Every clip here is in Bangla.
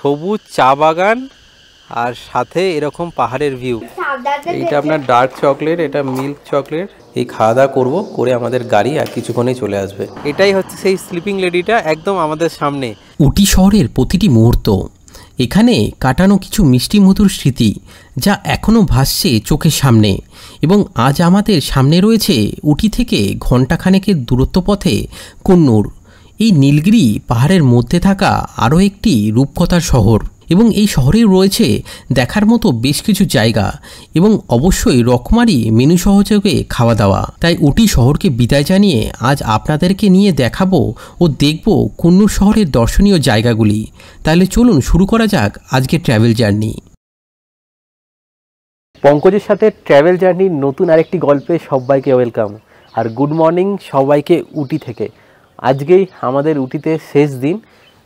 সবুজ চা বাগান আর সাথে এরকম পাহাড়ের ভিউ। এইটা আপনার ডার্ক চকলেট, এটা মিল্ক চকলেট। এই খাওয়া দাওয়া করবো, করে আমাদের গাড়ি আর কিছুক্ষণেই চলে আসবে। এটাই হচ্ছে সেই স্লিপিং লেডিটা একদম আমাদের সামনে। উটি শহরের প্রতিটি মুহূর্ত, এখানে কাটানো কিছু মিষ্টি মধুর স্মৃতি যা এখনও ভাসছে চোখের সামনে। এবং আজ আমাদের সামনে রয়েছে উটি থেকে ঘণ্টাখানেকের দূরত্ব পথে কুন্নুর, এই নীলগিরি পাহাড়ের মধ্যে থাকা আরও একটি রূপকথার শহর। এবং এই শহরেই রয়েছে দেখার মতো বেশ কিছু জায়গা এবং অবশ্যই রকমারি মেনু সহযোগে খাওয়া দাওয়া। তাই উটি শহরকে বিদায় জানিয়ে আজ আপনাদেরকে নিয়ে দেখাবো ও দেখব কুন্নুর শহরের দর্শনীয় জায়গাগুলি। তাহলে চলুন শুরু করা যাক আজকের ট্র্যাভেল জার্নি। পঙ্কজের সাথে ট্র্যাভেল জার্নির নতুন আরেকটি গল্পে সবাইকে ওয়েলকাম আর গুড মর্নিং সবাইকে উটি থেকে। আজকেই আমাদের উটিতে শেষ দিন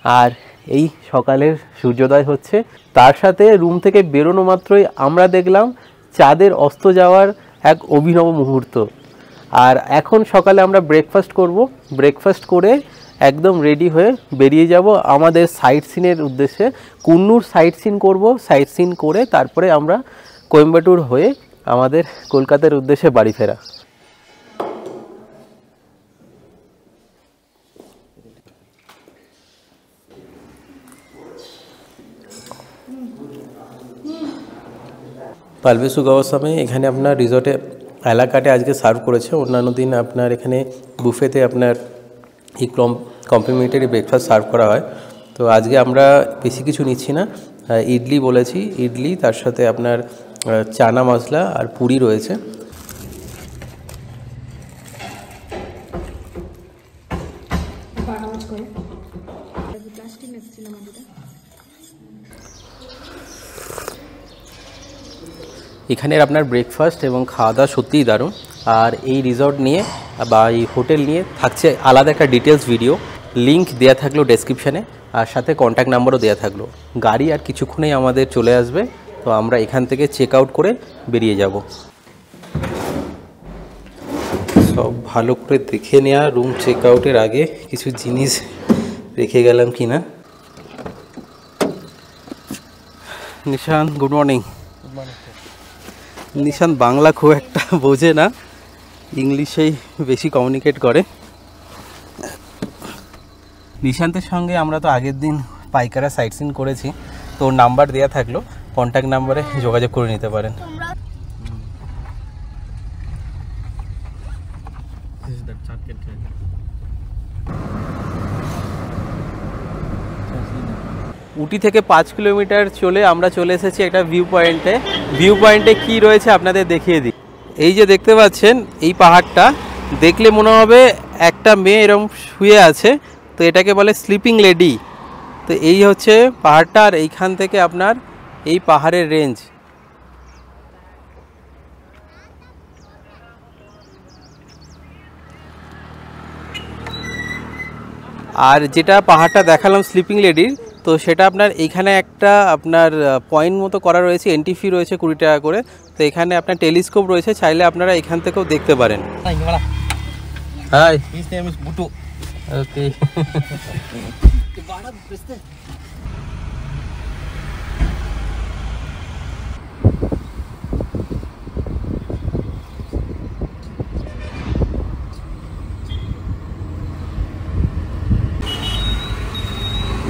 আর এই সকালের সূর্যোদয় হচ্ছে। তার সাথে রুম থেকে বেরোনো মাত্রই আমরা দেখলাম চাঁদের অস্ত যাওয়ার এক অভিনব মুহূর্ত। আর এখন সকালে আমরা ব্রেকফাস্ট করব, ব্রেকফাস্ট করে একদম রেডি হয়ে বেরিয়ে যাব আমাদের সাইট সিনের উদ্দেশ্যে। কুন্নুর সাইট সিন করব, সাইট সিন করে তারপরে আমরা কোয়েম্বাটুর হয়ে আমাদের কলকাতার উদ্দেশ্যে বাড়ি ফেরা। পালবেসু গাওয়াসামে এখানে আপনার রিসর্টে এলাকাটে আজকে সার্ভ করেছে। অন্যান্য দিন আপনার এখানে বুফেতে আপনার এই কমপ্লিমেন্টারি ব্রেকফাস্ট সার্ভ করা হয়। তো আজকে আমরা বেশি কিছু নিচ্ছি না, ইডলি বলেছি, ইডলি তার সাথে আপনার চানা মশলা আর পুরি রয়েছে। এখানের আপনার ব্রেকফাস্ট এবং খাওয়া দাওয়া সত্যিই দারুণ। আর এই রিসর্ট নিয়ে বা এই হোটেল নিয়ে থাকছে আলাদা একটা ডিটেলস ভিডিও, লিঙ্ক দেওয়া থাকলো ডেসক্রিপশানে, আর সাথে কন্ট্যাক্ট নাম্বারও দেওয়া থাকলো। গাড়ি আর কিছুক্ষণেই আমাদের চলে আসবে, তো আমরা এখান থেকে চেক আউট করে বেরিয়ে যাব। সব ভালো করে দেখে নেওয়া রুম চেক আউটের আগে কিছু জিনিস রেখে গেলাম কি না। নিশান গুড মর্নিং। নিশান বাংলা খুব একটা বোঝে না, ইংলিশেই বেশি কমিউনিকেট করে। নিশান্তের সঙ্গে আমরা তো আগের দিন পাইকারা সাইট সিন করেছি, তো নাম্বার দেওয়া থাকলো, কন্ট্যাক্ট নাম্বারে যোগাযোগ করে নিতে পারেন। উটি থেকে 5 কিলোমিটার চলে আমরা চলে এসেছি একটা ভিউ পয়েন্টে। ভিউ পয়েন্টে কী রয়েছে আপনাদের দেখিয়ে দিই। এই যে দেখতে পাচ্ছেন এই পাহাড়টা, দেখলে মনে হবে একটা মেয়ে এরকম শুয়ে আছে, তো এটাকে বলে স্লিপিং লেডি। তো এই হচ্ছে পাহাড়টা, আর এইখান থেকে আপনার এই পাহাড়ের রেঞ্জ। আর যেটা পাহাড়টা দেখালাম স্লিপিং লেডির, তো সেটা আপনার এইখানে একটা আপনার পয়েন্ট মতো করা রয়েছে, এন্ট্রি ফি রয়েছে 20 টাকা করে। তো এখানে আপনার টেলিস্কোপ রয়েছে, চাইলে আপনারা এখান থেকেও দেখতে পারেন। Hi, his name is Butu. Okay.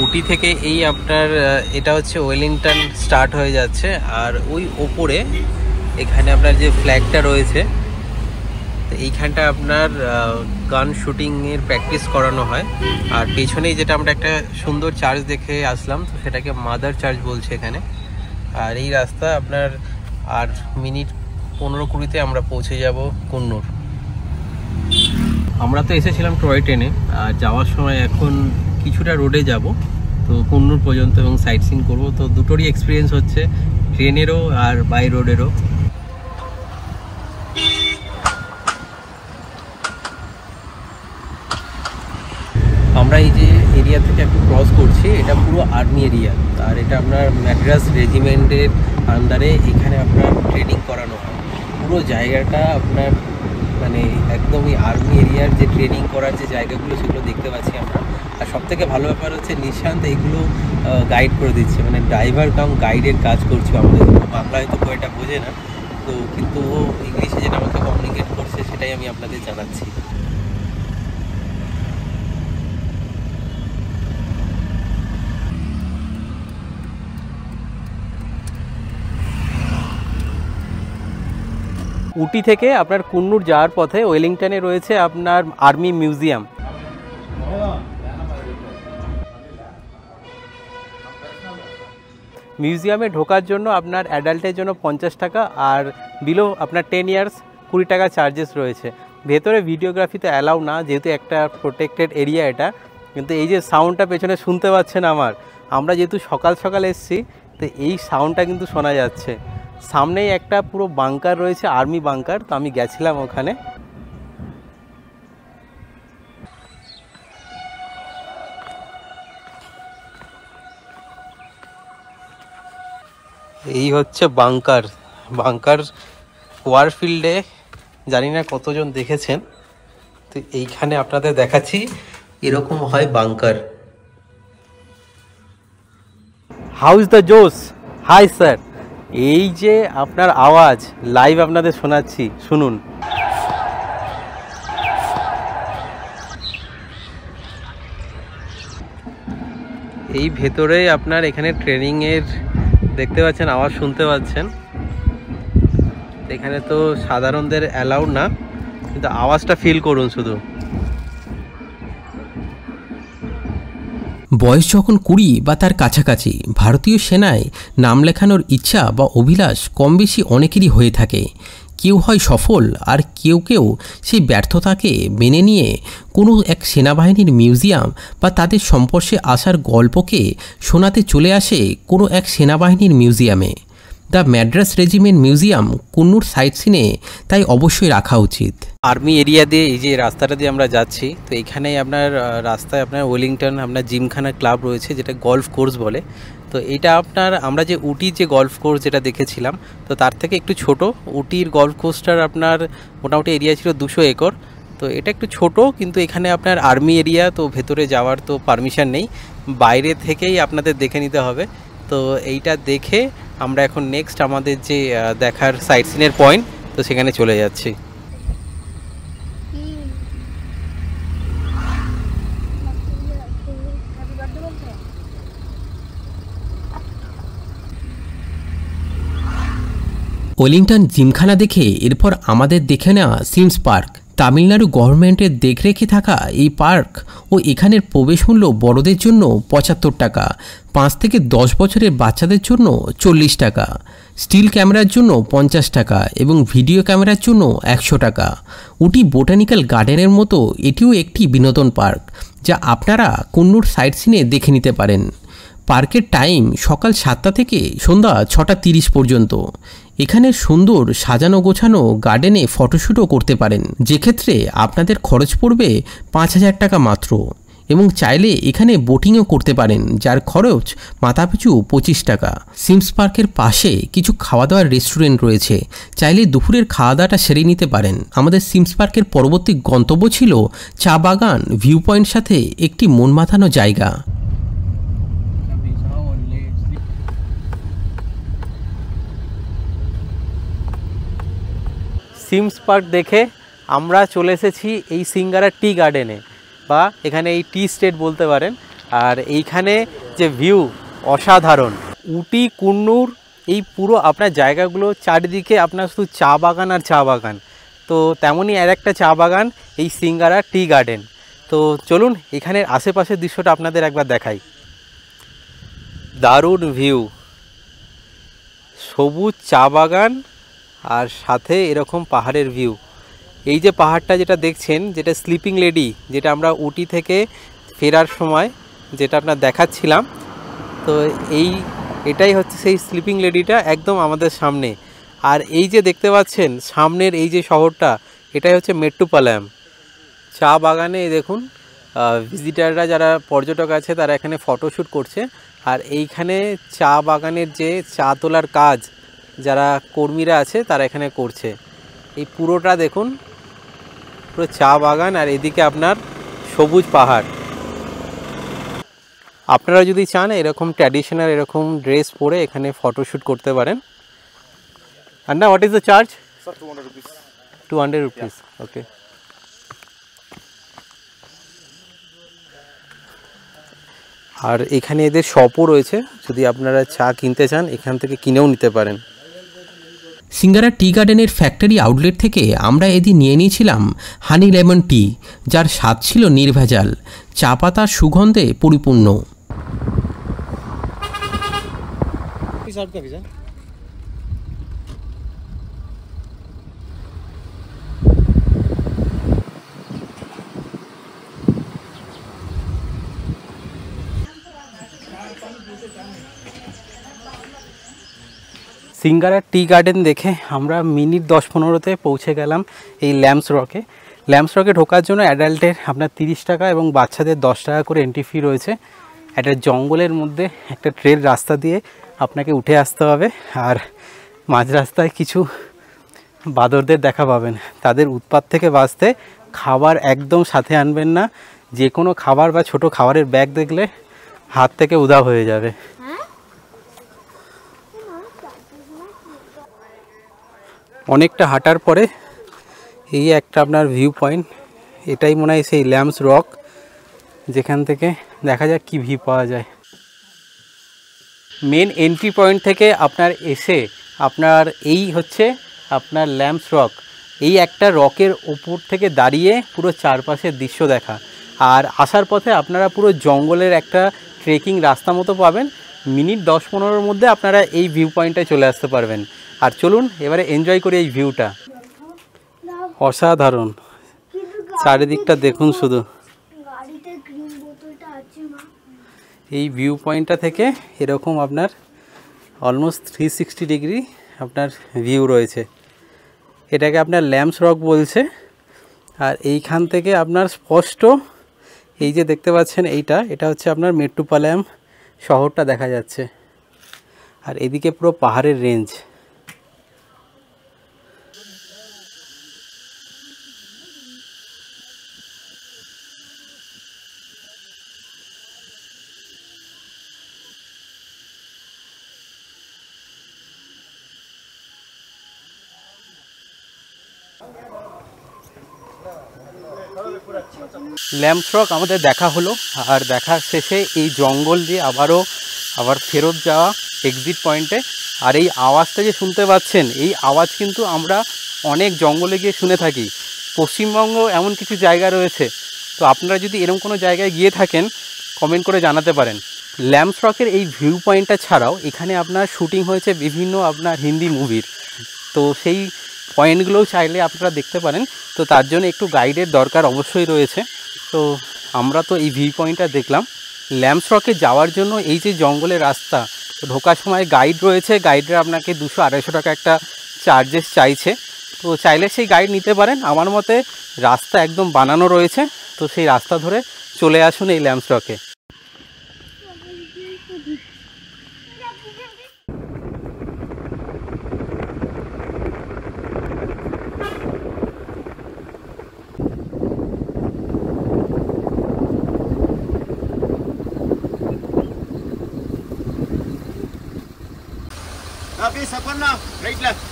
Ooty থেকে এই আপনার এটা হচ্ছে ওয়েলিংটন স্টার্ট হয়ে যাচ্ছে, আর ওই ওপরে এখানে আপনার যে ফ্ল্যাগটা রয়েছে, তো এইখানটা আপনার গান শুটিংয়ের প্র্যাকটিস করানো হয়। আর পেছনেই যেটা আমরা একটা সুন্দর চার্চ দেখে আসলাম, তো সেটাকে মাদার চার্চ বলছে এখানে। আর এই রাস্তা আপনার আর মিনিট 15-20-তে আমরা পৌঁছে যাব কুন্নুর। আমরা তো এসেছিলাম টয় ট্রেনে, আর যাওয়ার সময় এখন কিছুটা রোডে যাব, তো কুন্নুর পর্যন্ত, এবং সাইট সিন করবো। তো দুটোরই এক্সপিরিয়েন্স হচ্ছে, ট্রেনেরও আর বাই রোডেরও। আমরা এই যে এরিয়া থেকে একটু ক্রস করছি, এটা পুরো আর্মি এরিয়া, আর এটা আপনার ম্যাড্রাস রেজিমেন্টের আন্ডারে এখানে আপনার ট্রেনিং করানো হয়। পুরো জায়গাটা আপনার মানে একদমই আর্মি এরিয়ার যে ট্রেনিং করার যে জায়গাগুলো সেগুলো দেখতে পাচ্ছি আমরা। আর সবথেকে ভালো ব্যাপার হচ্ছে নিশান্ত এইগুলো গাইড করে দিচ্ছে, মানে ড্রাইভার কাম গাইডের কাজ করছে আমাদের। বাংলা হয়তো কয়টা বোঝে না, তো কিন্তু ও ইংলিশে যেটা আমাকে কমিউনিকেট করছে সেটাই আমি আপনাদের জানাচ্ছি। উটি থেকে আপনার কুন্নুর যাওয়ার পথে ওয়েলিংটনে রয়েছে আপনার আর্মি মিউজিয়াম। মিউজিয়ামে ঢোকার জন্য আপনার অ্যাডাল্টের জন্য 50 টাকা, আর বিলো আপনার 10 ইয়ার্স 20 টাকা চার্জেস রয়েছে। ভেতরে ভিডিওগ্রাফি তো অ্যালাউ না, যেহেতু একটা প্রোটেক্টেড এরিয়া এটা। কিন্তু এই যে সাউন্ডটা পেছনে শুনতে পাচ্ছেন আমরা যেহেতু সকাল সকাল এসেছি, তো এই সাউন্ডটা কিন্তু শোনা যাচ্ছে। সামনেই একটা পুরো বাংকার রয়েছে, আর্মি বাংকার, তো আমি গেছিলাম ওখানে। এই হচ্ছে বাংকার। ওয়ারফিল্ডে জানি না কতজন দেখেছেন, তো এইখানে আপনাদের দেখাচ্ছি এরকম হয় বাংকার। হাউ ইজ দ্য জোস? Hi sir. এই যে আপনার আওয়াজ লাইভ আপনাদের শোনাচ্ছি, শুনুন। এই ভেতরে আপনার এখানে ট্রেনিংয়ের দেখতে পাচ্ছেন, আওয়াজ শুনতে পাচ্ছেন। এখানে তো সাধারণদের অ্যালাউড না, কিন্তু আওয়াজটা ফিল করুন শুধু। বয়স যখন 20 বা তার কাছাকাছি, ভারতীয় সেনায় নাম লেখানোর ইচ্ছা বা অভিলাষ কম বেশি অনেকেরই হয়ে থাকে। কেউ হয় সফল, আর কেউ সেই ব্যর্থতাকে মেনে নিয়ে কোনো এক সেনাবাহিনীর মিউজিয়াম বা তাদের সংস্পর্শে আসার গল্পকে শোনাতে চলে আসে কোনো এক সেনাবাহিনীর মিউজিয়ামে। The Madras regiment museum Coonoor sightseeing তাই অবশ্যই রাখা উচিত। আর্মি এরিয়া দিয়ে এই যে রাস্তাটা দিয়ে আমরা যাচ্ছি, তো এইখানেই আপনার রাস্তায় আপনার ওয়েলিংটন আপনার জিমখানা ক্লাব রয়েছে, যেটা গলফ কোর্স বলে। তো এটা আপনার আমরা যে উটির যে গলফ কোর্স যেটা দেখেছিলাম, তো তার থেকে একটু ছোট। উটির গলফ কোর্সটার আপনার মোটামুটি এরিয়া ছিল 200 একর। তো এটা একটু ছোট, কিন্তু এখানে আপনার আর্মি এরিয়া, তো ভেতরে যাওয়ার তো পারমিশন নেই, বাইরে থেকেই আপনাদের দেখে নিতে হবে। তো এইটা দেখে আমরা এখন নেক্সট আমাদের যে দেখার সাইট সিনের পয়েন্ট, তো সেখানে চলে যাচ্ছি। ওয়েলিংটন জিমখানা দেখে এরপর আমাদের দেখে নেওয়া সিমস পার্ক। তামিলনাড়ু গভর্নমেন্টের দেখরেখে থাকা এই পার্ক ও এখানের প্রবেশ মূল্য বড়দের জন্য 75 টাকা, 5 থেকে 10 বছরের বাচ্চাদের জন্য 40 টাকা, স্টিল ক্যামেরার জন্য 50 টাকা এবং ভিডিও ক্যামেরার জন্য 100 টাকা। উটি বোটানিক্যাল গার্ডেনের মতো এটিও একটি বিনোদন পার্ক, যা আপনারা কুন্নুর সাইট সিনে দেখে নিতে পারেন। পার্কের টাইম সকাল 7টা থেকে সন্ধ্যা 6:30 পর্যন্ত। এখানে সুন্দর সাজানো গোছানো গার্ডেনে ফটোশ্যুটও করতে পারেন, যেক্ষেত্রে আপনাদের খরচ পড়বে 5000 টাকা মাত্র। এবং চাইলে এখানে বোটিংও করতে পারেন, যার খরচ মাথাপিছু 25 টাকা। সিমস পার্কের পাশে কিছু খাওয়া দাওয়ার রেস্টুরেন্ট রয়েছে, চাইলে দুপুরের খাওয়া দাওয়াটা সেরে নিতে পারেন। আমাদের সিমস পার্কের পরবর্তী গন্তব্য ছিল চা বাগান ভিউ পয়েন্ট সাথে একটি মন মাতানো জায়গা। সিমস পার্ক দেখে আমরা চলে এসেছি এই সিঙ্গারা টি গার্ডেনে, বা এখানে এই টি স্টেট বলতে পারেন। আর এইখানে যে ভিউ অসাধারণ। উটি কুন্নুর এই পুরো আপনার জায়গাগুলো চারিদিকে আপনার শুধু চা বাগান আর চা বাগান। তো তেমনই আর একটা চা বাগান এই সিঙ্গারা টি গার্ডেন। তো চলুন এখানের আশেপাশের দৃশ্যটা আপনাদের একবার দেখাই। দারুণ ভিউ, সবুজ চা বাগান আর সাথে এরকম পাহাড়ের ভিউ। এই যে পাহাড়টা যেটা দেখছেন, যেটা স্লিপিং লেডি, যেটা আমরা উটি থেকে ফেরার সময় যেটা আপনার দেখাচ্ছিলাম, তো এটাই হচ্ছে সেই স্লিপিং লেডিটা একদম আমাদের সামনে। আর এই যে দেখতে পাচ্ছেন সামনের এই যে শহরটা, এটাই হচ্ছে মেট্টুপালায়াম। চা বাগানে দেখুন ভিজিটাররা যারা পর্যটক আছে তারা এখানে ফটোশ্যুট করছে। আর এইখানে চা বাগানের যে চা তোলার কাজ যারা কর্মীরা আছে তারা এখানে করছে। এই পুরোটা দেখুন, পুরো চা বাগান, আর এদিকে আপনার সবুজ পাহাড়। আপনারা যদি চান এরকম ট্র্যাডিশনাল এরকম ড্রেস পরে এখানে ফটোশ্যুট করতে পারেন। আর না, what is the charge? Sir, 200 rupees. 200 rupees, ওকে। আর এখানে এদের শপও রয়েছে, যদি আপনারা চা কিনতে চান এখান থেকে কিনেও নিতে পারেন। সিঙ্গারা টি গার্ডেনের ফ্যাক্টরি আউটলেট থেকে আমরা এদিন নিয়ে নিয়েছিলাম হানি লেমন টি, যার স্বাদ ছিল নির্ভেজাল, চা পাতার সুগন্ধে পরিপূর্ণ। সিঙ্গারা টি গার্ডেন দেখে আমরা মিনিট 10-15তে পৌঁছে গেলাম এই ল্যাম্পস রকে। ল্যাম্পস রকে ঢোকার জন্য অ্যাডাল্টের আপনার 30 টাকা এবং বাচ্চাদের 10 টাকা করে এন্ট্রি ফি রয়েছে। একটা জঙ্গলের মধ্যে একটা ট্রেন রাস্তা দিয়ে আপনাকে উঠে আসতে হবে। আর মাঝ রাস্তায় কিছু বাঁদরদের দেখা পাবেন। তাদের উৎপাত থেকে বাঁচতে খাবার একদম সাথে আনবেন না। যে কোনো খাবার বা ছোট খাবারের ব্যাগ দেখলে হাত থেকে উধাও হয়ে যাবে। অনেকটা হাঁটার পরে এই একটা আপনার ভিউ পয়েন্ট, এটাই মনে হয় সেই ল্যাম্পস রক, যেখান থেকে দেখা যাক কি ভিউ পাওয়া যায়। মেন এন্ট্রি পয়েন্ট থেকে আপনার এসে আপনার এই হচ্ছে আপনার ল্যাম্পস রক। এই একটা রকের ওপর থেকে দাঁড়িয়ে পুরো চারপাশের দৃশ্য দেখা। আর আসার পথে আপনারা পুরো জঙ্গলের একটা ট্রেকিং রাস্তা মতো পাবেন। মিনিট 10-15-এর মধ্যে আপনারা এই ভিউ পয়েন্টটায় চলে আসতে পারবেন। আর চলুন এবারে এনজয় করি এই ভিউটা। অসাধারণ, চারিদিকটা দেখুন শুধু। এই ভিউ পয়েন্টটা থেকে এরকম আপনার অলমোস্ট 360 ডিগ্রি আপনার ভিউ রয়েছে। এটাকে আপনার ল্যাম্পস রক বলছে। আর এইখান থেকে আপনার স্পষ্ট এই যে দেখতে পাচ্ছেন এটা হচ্ছে আপনার মেট্টুপালায়াম শহরটা দেখা যাচ্ছে। আর এদিকে পুরো পাহাড়ের রেঞ্জ। ল্যাম্পস রক আমাদের দেখা হলো। আর দেখার শেষে এই জঙ্গল দিয়ে আবার ফেরত যাওয়া এক্সিট পয়েন্টে। আর এই আওয়াজটা যে শুনতে পাচ্ছেন, এই আওয়াজ কিন্তু আমরা অনেক জঙ্গলে গিয়ে শুনে থাকি। পশ্চিমবঙ্গ এমন কিছু জায়গা রয়েছে, তো আপনারা যদি এরকম কোনো জায়গায় গিয়ে থাকেন কমেন্ট করে জানাতে পারেন। ল্যাম্পস রকের এই ভিউ পয়েন্টটা ছাড়াও এখানে আপনার শুটিং হয়েছে বিভিন্ন আপনার হিন্দি মুভির, তো সেই পয়েন্টগুলোও চাইলে আপনারা দেখতে পারেন। তো তার জন্য একটু গাইডের দরকার অবশ্যই রয়েছে। তো আমরা তো এই ভিউ পয়েন্টটা দেখলাম। ল্যাম্পস রকে যাওয়ার জন্য এই যে জঙ্গলের রাস্তা, তো ঢোকার সময় গাইড রয়েছে। গাইডরা আপনাকে 200-250 টাকা একটা চার্জেস চাইছে। তো চাইলে সেই গাইড নিতে পারেন। আমার মতে রাস্তা একদম বানানো রয়েছে, তো সেই রাস্তা ধরে চলে আসুন এই lamps rake. Please, upon now, right left.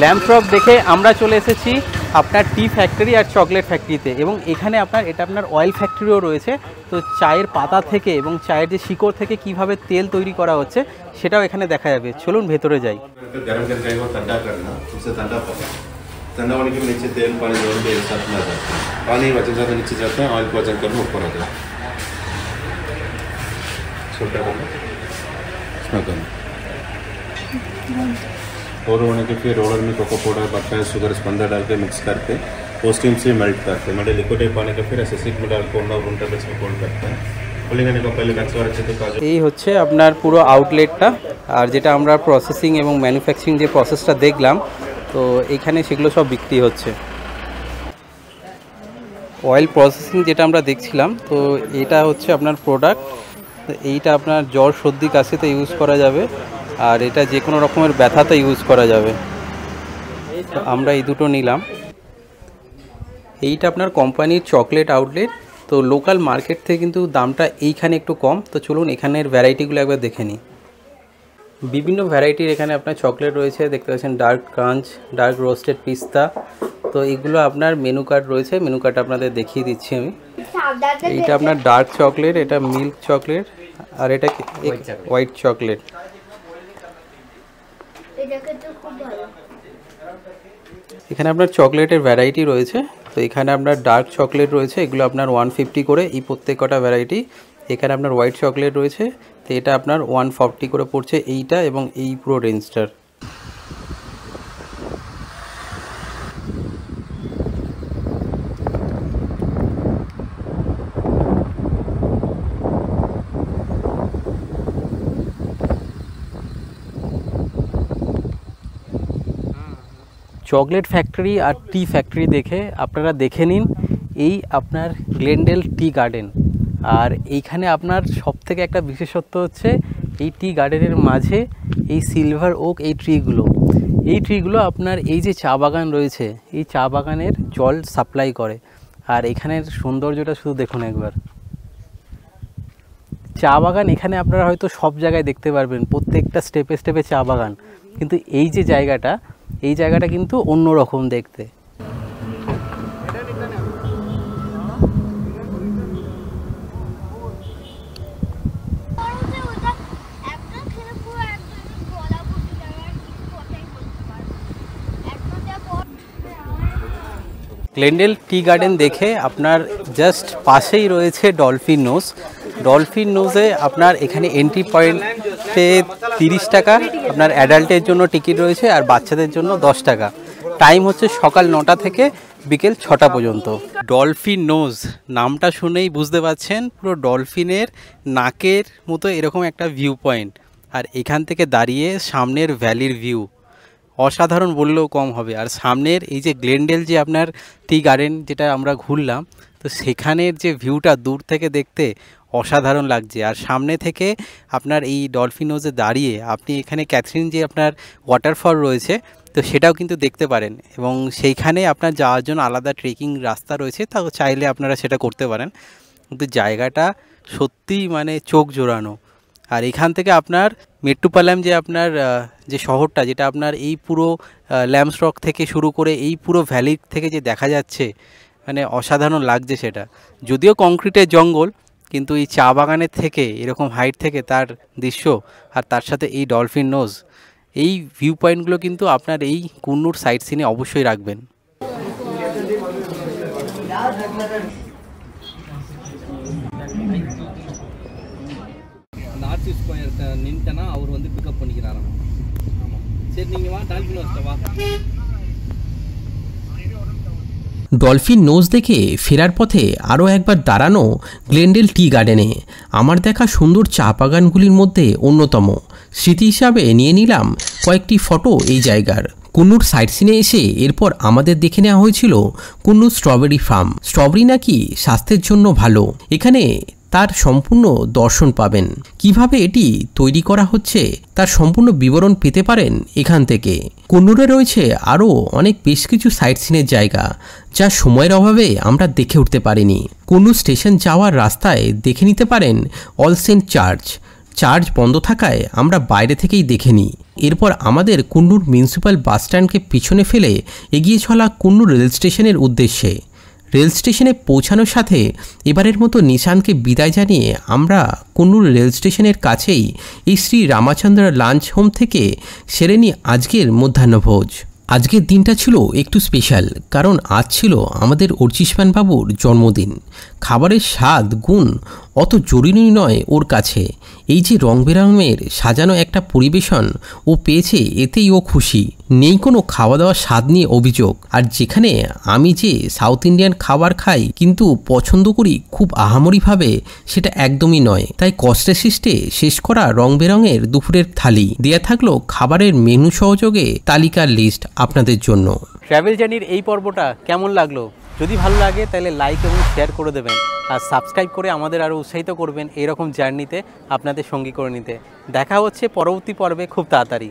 Lamps rock দেখে আমরা চলে এসেছি আপনার টি ফ্যাক্টরি আর চকলেট ফ্যাক্টরিতে। এবং এখানে এটা আপনার অয়েল ফ্যাক্টরিও রয়েছে। তো চায়ের পাতা থেকে এবং চায়ের যে শিকড় থেকে কিভাবে তেল তৈরি করা হচ্ছে সেটাও এখানে দেখা যাবে। চলুন ভেতরে যাই। गरम करके एक बार ठंडा करना, उससे ठंडा पका। ठंडा होने के नीचे तेल पानी दोनों के एक साथ में आ जाता है। पानी वजन ज़्यादा नीचे जाता है, ऑयल को वजन करना ऊपर आता है। छोटा करना, इसमें करना। और होने के फिर रोलर में कोको पाउडर, बटन, शुगर, स्पंदर डाल के मिक्स करके वो स्टीम से मेल्ट करते हैं। मेल्ट लिक्विड पानी का फिर ऐसे सिक में डाल के रूम टेम्परेचर में कोल्ड करते हैं। এই হচ্ছে আপনার পুরো আউটলেটটা। আর যেটা আমরা প্রসেসিং এবং ম্যানুফ্যাকচারিং যে প্রসেসটা দেখলাম, তো এখানে সেগুলো সব বিক্রি হচ্ছে। অয়েল প্রসেসিং যেটা আমরা দেখছিলাম, তো এটা হচ্ছে আপনার প্রোডাক্ট। তো এইটা আপনার জ্বর সর্দি কাশিতে ইউজ করা যাবে, আর এটা যে কোনো রকমের ব্যথাতে ইউজ করা যাবে। তো আমরা এই দুটো নিলাম। এইটা আপনার কোম্পানির চকলেট আউটলেট। তো লোকাল মার্কেট থেকে কিন্তু দামটা এইখানে একটু কম। তো চলুন এখানের ভ্যারাইটিগুলো একবার দেখে নিই। বিভিন্ন ভ্যারাইটির এখানে আপনার চকলেট রয়েছে, দেখতে পাচ্ছেন ডার্ক ক্রাঞ্চ, ডার্ক রোস্টেড পিস্তা। তো এগুলো আপনার মেনু কার্ড রয়েছে, মেনু কার্ড আপনাদের দেখিয়ে দিচ্ছি আমি। এইটা আপনার ডার্ক চকলেট, এটা মিল্ক চকলেট, আর এটা হোয়াইট চকলেট। এখানে আপনার চকলেটের ভ্যারাইটি রয়েছে। তো এখানে আপনার ডার্ক চকলেট রয়েছে, এগুলো আপনার 150 করে এই প্রত্যেক কটা ভ্যারাইটি। এখানে আপনার হোয়াইট চকলেট রয়েছে, তো এটা আপনার 140 করে পড়ছে এইটা এবং এই পুরো রেঞ্জটার। চকলেট ফ্যাক্টরি আর টি ফ্যাক্টরি দেখে আপনারা দেখে নিন এই আপনার গ্লেন্ডেল টি গার্ডেন। আর এইখানে আপনার সবথেকে একটা বিশেষত্ব হচ্ছে এই টি গার্ডেনের মাঝে এই সিলভার ওক এই ট্রিগুলো আপনার এই যে চা বাগান রয়েছে এই চা বাগানের জল সাপ্লাই করে। আর এখানের সৌন্দর্যটা শুধু দেখুন একবার। চা বাগান এখানে আপনারা হয়তো সব জায়গায় দেখতে পারবেন, প্রত্যেকটা স্টেপে স্টেপে চা বাগান, কিন্তু এই যে জায়গাটা, এই জায়গাটা কিন্তু অন্যরকম দেখতে। গ্লেন্ডেল টি গার্ডেন দেখে আপনার জাস্ট পাশেই রয়েছে ডলফিন নোজ। ডলফিন নোজে আপনার এখানে এন্ট্রি পয়েন্টে 30 টাকা, আপনার অ্যাডাল্টের জন্য টিকিট রয়েছে আর বাচ্চাদের জন্য 10 টাকা। টাইম হচ্ছে সকাল 9টা থেকে বিকেল 6টা পর্যন্ত। ডলফিন নোজ নামটা শুনেই বুঝতে পারছেন পুরো ডলফিনের নাকের মতো এরকম একটা ভিউ পয়েন্ট, আর এখান থেকে দাঁড়িয়ে সামনের ভ্যালির ভিউ অসাধারণ বললেও কম হবে। আর সামনের এই যে গ্লেন্ডেল যে আপনার টি গার্ডেন যেটা আমরা ঘুরলাম, তো সেখানের যে ভিউটা দূর থেকে দেখতে অসাধারণ লাগছে। আর সামনে থেকে আপনার এই ডলফিন নোজে দাঁড়িয়ে আপনি এখানে ক্যাথরিন যে আপনার ওয়াটারফল রয়েছে তো সেটাও কিন্তু দেখতে পারেন, এবং সেইখানে আপনার যাওয়ার জন্য আলাদা ট্রেকিং রাস্তা রয়েছে, তাও চাইলে আপনারা সেটা করতে পারেন। কিন্তু জায়গাটা সত্যিই মানে চোখ জোড়ানো। আর এখান থেকে আপনার মেট্টুপালাম যে আপনার যে শহরটা, যেটা আপনার এই পুরো ল্যাম্পস্টক থেকে শুরু করে এই পুরো ভ্যালি থেকে যে দেখা যাচ্ছে, মানে অসাধারণ লাগছে সেটা। যদিও কংক্রিটের জঙ্গল, কিন্তু এই চা বাগানের থেকে এরকম হাইট থেকে তার দৃশ্য, আর তার সাথে এই ডলফিন নোজ, এই ভিউ পয়েন্টগুলো কিন্তু আপনার এই কুন্নুর সাইট সিনে অবশ্যই রাখবেন। ஆர்சி ஸ்கொயர் நின்ட்டனா அவர் வந்து பிக்கப் பண்ணிக்கிறாராம். ஆமாம், சரி நீங்கள் வா, டால்ஃபின் ஹவுஸ்ட்ட வா। ডলফিন নোজ দেখে ফেরার পথে আরও একবার দাঁড়ানো গ্লেন্ডেল টি গার্ডেনে আমার দেখা সুন্দর চা বাগানগুলির মধ্যে অন্যতম। স্মৃতি হিসাবে নিয়ে নিলাম কয়েকটি ফটো এই জায়গার। কুন্নুর সাইট সিনে এসে এরপর আমাদের দেখে নেওয়া হয়েছিল কুন্নুর স্ট্রবেরি ফার্ম। স্ট্রবেরি নাকি স্বাস্থ্যের জন্য ভালো, এখানে তার সম্পূর্ণ দর্শন পাবেন। কিভাবে এটি তৈরি করা হচ্ছে তার সম্পূর্ণ বিবরণ পেতে পারেন এখান থেকে। কুন্নুরে রয়েছে আরও অনেক বেশ কিছু সাইট সিনের জায়গা যা সময়ের অভাবে আমরা দেখে উঠতে পারিনি। কুন্নুর স্টেশন যাওয়ার রাস্তায় দেখে নিতে পারেন অল সেন্ট চার্চ বন্ধ থাকায় আমরা বাইরে থেকেই দেখে নিই। এরপর আমাদের কুন্নুর মিউনিসিপ্যাল বাস স্ট্যান্ডকে পিছনে ফেলে এগিয়ে চলা কুন্নুর রেল স্টেশনের উদ্দেশ্যে। রেল স্টেশনে পৌঁছানোর সাথে এবারের মতো নিশানকে বিদায় জানিয়ে আমরা কুন্নুর রেল স্টেশনের কাছেই এই শ্রী রামাচন্দ্র লাঞ্চ হোম থেকে সেরে নিই আজকের মধ্যাহ্নভোজ। আজকের দিনটা ছিল একটু স্পেশাল, কারণ আজ ছিল আমাদের অর্চিষ্মান বাবুর জন্মদিন। খাবারের স্বাদ গুণ অত জরুরি নয় ওর কাছে, এই যে রং বেরঙের সাজানো একটা পরিবেশন ও পেয়েছে এতেই ও খুশি। নেই কোনো খাওয়া দাওয়ার স্বাদ নিয়ে অভিযোগ। আর যেখানে আমি যে সাউথ ইন্ডিয়ান খাবার খাই কিন্তু পছন্দ করি খুব আহামরিভাবে, সেটা একদমই নয়। তাই কষ্টে সৃষ্টে শেষ করা রং বেরঙের দুপুরের থালি দেয়া থাকলো খাবারের মেনু সহযোগে তালিকার লিস্ট আপনাদের জন্য। ট্র্যাভেল জার্নির এই পর্বটা কেমন লাগলো যদি ভালো লাগে তাহলে লাইক এবং শেয়ার করে দেবেন, আর সাবস্ক্রাইব করে আমাদের আরও উৎসাহিত করবেন এইরকম জার্নিতে আপনাদের সঙ্গী করে নিতে। দেখা হচ্ছে পরবর্তী পর্বে খুব তাড়াতাড়ি।